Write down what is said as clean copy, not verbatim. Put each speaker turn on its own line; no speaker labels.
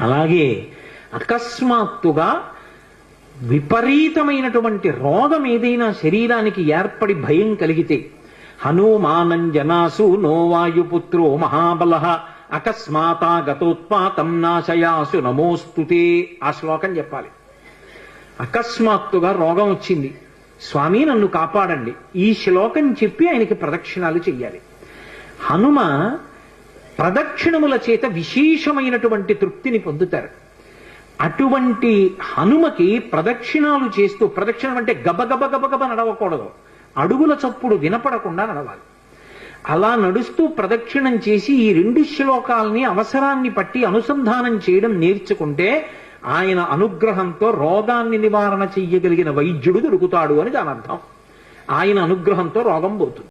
అలాగే అకస్మాత్తుగా విపరీతమైనటువంటి రోగం ఏదైనా శరీరానికి ఏర్పడి భయం కలిగితే, హనుమానంజనాసు నోవాయుపుత్రో మహాబల అకస్మాతాగతోత్పాతం నాశయాసు నమోస్తుతే, ఆ శ్లోకం చెప్పాలి. అకస్మాత్తుగా రోగం వచ్చింది, స్వామి నన్ను కాపాడండి, ఈ శ్లోకం చెప్పి ఆయనకి ప్రదక్షిణాలు చెయ్యాలి. హనుమ ప్రదక్షిణముల చేత విశేషమైనటువంటి తృప్తిని పొందుతారు. అటువంటి హనుమకి ప్రదక్షిణాలు చేస్తూ, ప్రదక్షిణం అంటే గబగబ గబగబ నడవకూడదు, అడుగుల చప్పుడు వినపడకుండా నడవాలి. అలా నడుస్తూ ప్రదక్షిణం చేసి ఈ 2 శ్లోకాల్ని అవసరాన్ని పట్టి అనుసంధానం చేయడం నేర్చుకుంటే ఆయన అనుగ్రహంతో రోగాన్ని నివారణ చెయ్యగలిగిన వైద్యుడు దొరుకుతాడు అని దాని అర్థం. ఆయన అనుగ్రహంతో రోగం పోతుంది.